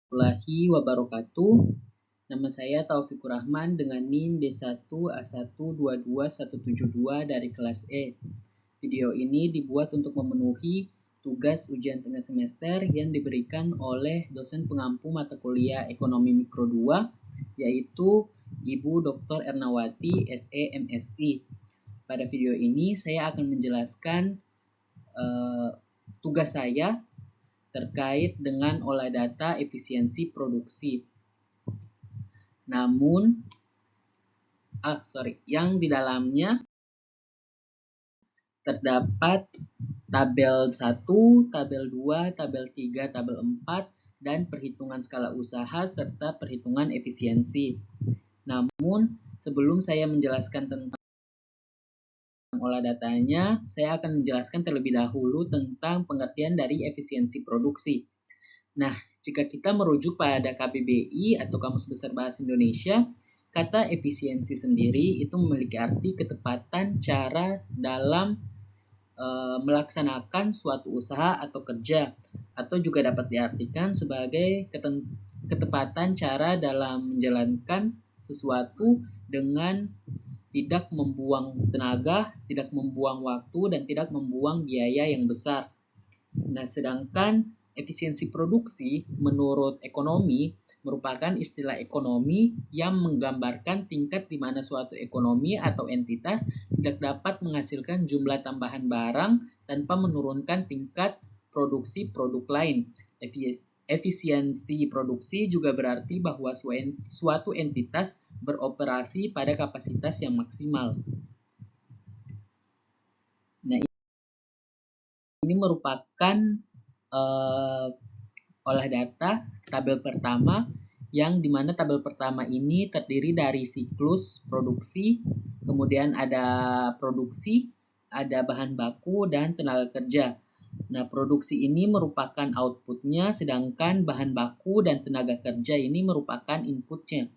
Warahmatullahi wabarakatuh. Nama saya Taufikur Rahman dengan NIM D1A1222172 dari kelas E. Video ini dibuat untuk memenuhi tugas ujian tengah semester yang diberikan oleh dosen pengampu mata kuliah Ekonomi Mikro 2, yaitu Ibu Dr. Ernawati, SE MSI. Pada video ini saya akan menjelaskan tugas saya terkait dengan olah data efisiensi produksi. Namun, yang di dalamnya terdapat tabel 1, tabel 2, tabel 3, tabel 4, dan perhitungan skala usaha serta perhitungan efisiensi. Namun, sebelum saya menjelaskan tentang olah datanya, saya akan menjelaskan terlebih dahulu tentang pengertian dari efisiensi produksi. Nah, jika kita merujuk pada KBBI atau Kamus Besar Bahasa Indonesia, kata efisiensi sendiri itu memiliki arti ketepatan cara dalam melaksanakan suatu usaha atau kerja, atau juga dapat diartikan sebagai ketepatan cara dalam menjalankan sesuatu dengan tidak membuang tenaga, tidak membuang waktu, dan tidak membuang biaya yang besar. Nah, sedangkan efisiensi produksi menurut ekonomi merupakan istilah ekonomi yang menggambarkan tingkat di mana suatu ekonomi atau entitas tidak dapat menghasilkan jumlah tambahan barang tanpa menurunkan tingkat produksi produk lain. Efisiensi produksi juga berarti bahwa suatu entitas beroperasi pada kapasitas yang maksimal. Nah, ini merupakan olah data tabel pertama, yang dimana tabel pertama ini terdiri dari siklus produksi, kemudian ada produksi, ada bahan baku, dan tenaga kerja. Nah, produksi ini merupakan outputnya, sedangkan bahan baku dan tenaga kerja ini merupakan inputnya.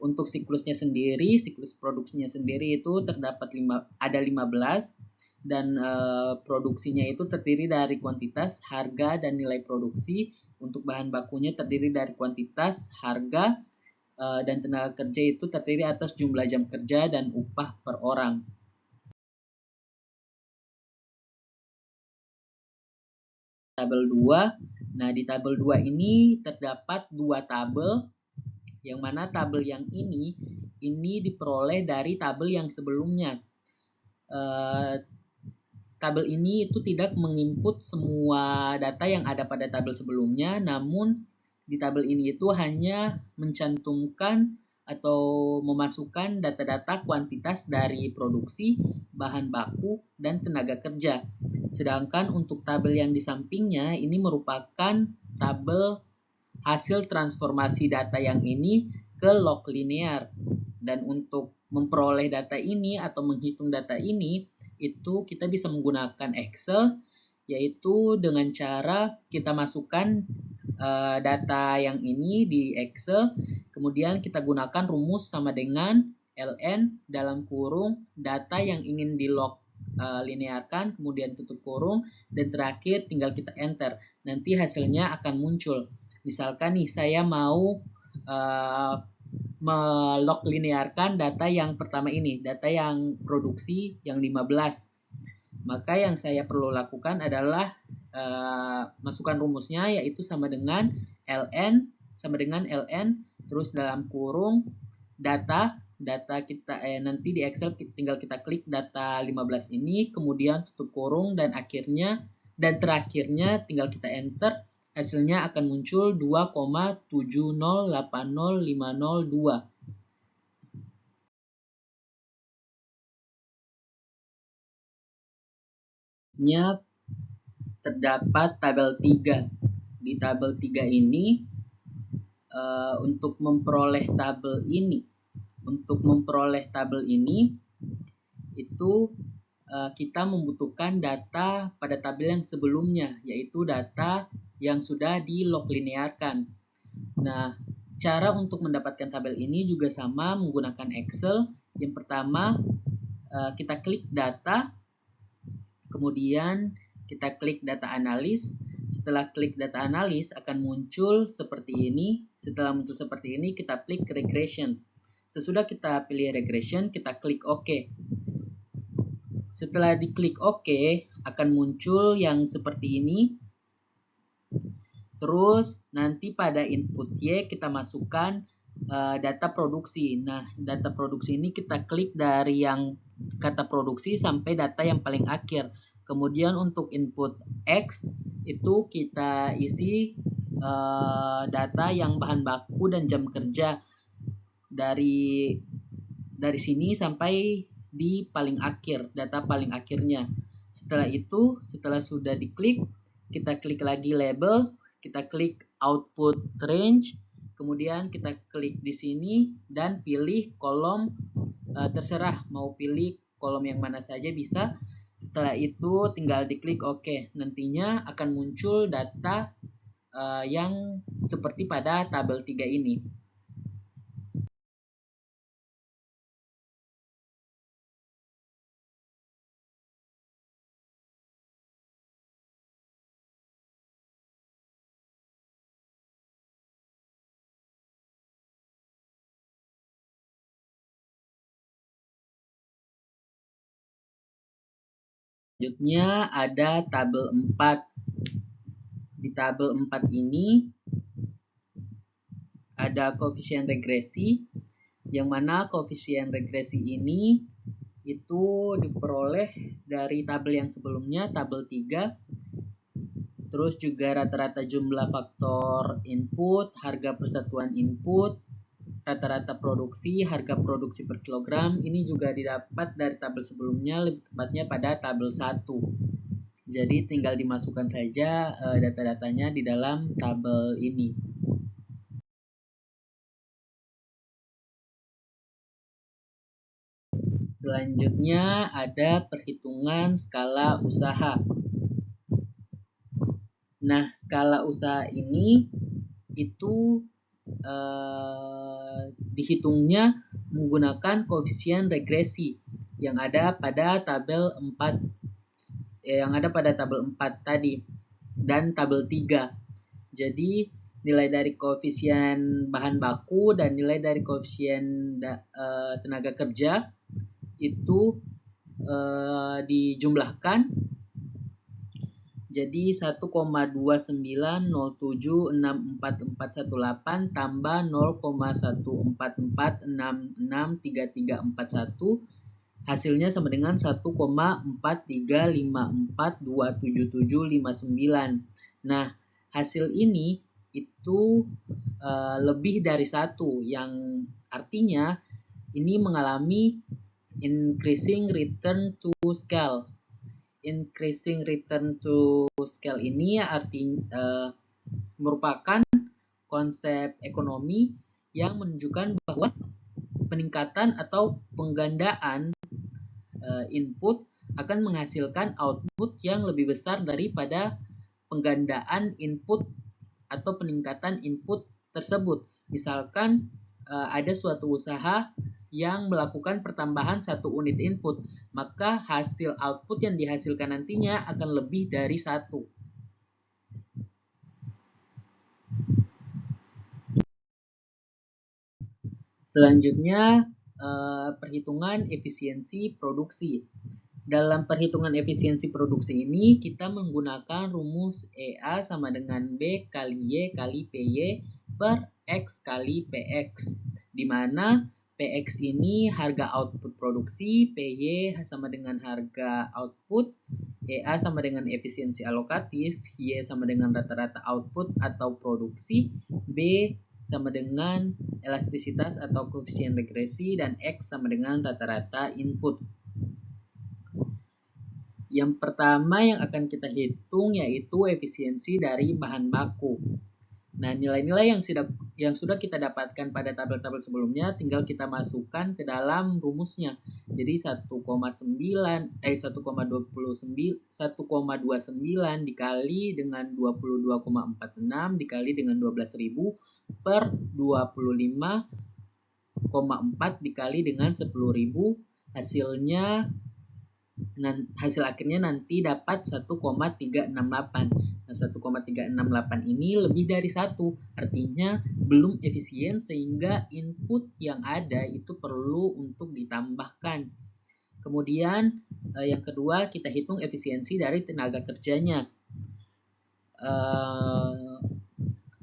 Untuk siklusnya sendiri, siklus produksinya sendiri itu terdapat ada 15, dan produksinya itu terdiri dari kuantitas, harga, dan nilai produksi. Untuk bahan bakunya terdiri dari kuantitas, harga, dan tenaga kerja itu terdiri atas jumlah jam kerja dan upah per orang. Tabel 2. Nah, di tabel 2 ini terdapat dua tabel, yang mana tabel yang ini diperoleh dari tabel yang sebelumnya. Tabel ini itu tidak menginput semua data yang ada pada tabel sebelumnya, namun di tabel ini itu hanya mencantumkan atau memasukkan data-data kuantitas dari produksi, bahan baku, dan tenaga kerja. Sedangkan untuk tabel yang di sampingnya ini merupakan tabel hasil transformasi data yang ini ke log linear. Dan untuk memperoleh data ini atau menghitung data ini, itu kita bisa menggunakan Excel, yaitu dengan cara kita masukkan data yang ini di Excel, kemudian kita gunakan rumus sama dengan ln dalam kurung data yang ingin di log linearkan, kemudian tutup kurung, dan terakhir tinggal kita enter. Nanti hasilnya akan muncul. Misalkan nih, saya mau melog linearkan data yang pertama ini, data yang produksi yang 15. Maka yang saya perlu lakukan adalah masukkan rumusnya, yaitu sama dengan ln terus dalam kurung data kita nanti di Excel tinggal kita klik data 15 ini, kemudian tutup kurung, dan terakhirnya tinggal kita enter. Hasilnya akan muncul 2,7080502. Terdapat tabel 3. Di tabel 3 ini untuk memperoleh tabel ini itu kita membutuhkan data pada tabel yang sebelumnya, yaitu data yang sudah di log linearkan. Nah, cara untuk mendapatkan tabel ini juga sama, menggunakan Excel. Yang pertama, kita klik data, kemudian kita klik data analis. Setelah klik data analis akan muncul seperti ini. Setelah muncul seperti ini kita klik regression. Sesudah kita pilih regression kita klik OK. Setelah diklik OK akan muncul yang seperti ini. Terus nanti pada input Y kita masukkan data produksi. Nah, data produksi ini kita klik dari yang kata produksi sampai data yang paling akhir. Kemudian untuk input X itu kita isi data yang bahan baku dan jam kerja dari sini sampai di paling akhir, data paling akhirnya. Setelah itu, setelah sudah diklik, kita klik lagi label, kita klik output range, kemudian kita klik di sini dan pilih kolom terserah mau pilih kolom yang mana saja bisa. Setelah itu tinggal diklik OK. Nantinya akan muncul data yang seperti pada tabel 3 ini. Selanjutnya ada tabel 4. Di tabel 4 ini ada koefisien regresi, yang mana koefisien regresi ini itu diperoleh dari tabel yang sebelumnya, tabel 3. Terus juga rata-rata jumlah faktor input, harga persatuan input, rata-rata produksi, harga produksi per kilogram. Ini juga didapat dari tabel sebelumnya, lebih tepatnya pada tabel 1. Jadi tinggal dimasukkan saja data-datanya di dalam tabel ini. Selanjutnya ada perhitungan skala usaha. Nah, skala usaha ini itu dihitungnya menggunakan koefisien regresi yang ada pada tabel 4 tadi dan tabel 3. Jadi nilai dari koefisien bahan baku dan nilai dari koefisien tenaga kerja itu dijumlahkan jadi 1,2907644418 tambah 0,14466341 hasilnya sama dengan 1,4354277759. Nah, hasil ini itu lebih dari 1 yang artinya ini mengalami increasing return to scale. Increasing return to scale ini artinya merupakan konsep ekonomi yang menunjukkan bahwa peningkatan atau penggandaan input akan menghasilkan output yang lebih besar daripada penggandaan input atau peningkatan input tersebut. Misalkan ada suatu usaha yang melakukan pertambahan 1 unit input, maka hasil output yang dihasilkan nantinya akan lebih dari 1. Selanjutnya, perhitungan efisiensi produksi. Dalam perhitungan efisiensi produksi ini, kita menggunakan rumus EA sama dengan B kali Y kali PY per X kali PX, di mana PX ini harga output produksi, PY sama dengan harga output, EA sama dengan efisiensi alokatif, Y sama dengan rata-rata output atau produksi, B sama dengan elastisitas atau koefisien regresi, dan X sama dengan rata-rata input. Yang pertama yang akan kita hitung yaitu efisiensi dari bahan baku. Nah, nilai-nilai yang sudah kita dapatkan pada tabel-tabel sebelumnya tinggal kita masukkan ke dalam rumusnya. Jadi 1,29 dikali dengan 22,46 dikali dengan 12.000 per 25,4 dikali dengan 10.000, hasilnya hasil akhirnya nanti dapat 1,368. Nah, 1,368 ini lebih dari 1, artinya belum efisien sehingga input yang ada itu perlu untuk ditambahkan. Kemudian yang kedua kita hitung efisiensi dari tenaga kerjanya.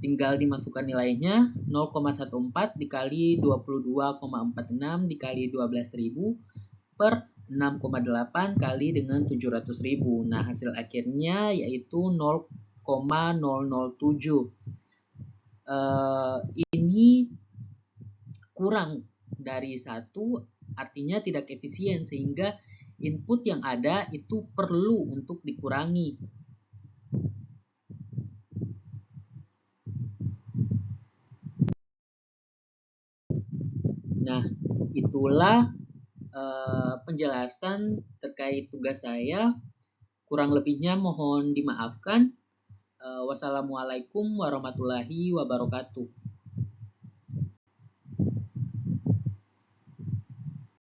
Tinggal dimasukkan nilainya 0,14 dikali 22,46 dikali 12.000 per 6,8 kali dengan 700.000. Nah, hasil akhirnya yaitu 0,007. Ini kurang dari 1, artinya tidak efisien, sehingga input yang ada itu perlu untuk dikurangi. Nah, itulah penjelasan terkait tugas saya. Kurang lebihnya mohon dimaafkan. Wassalamualaikum warahmatullahi wabarakatuh.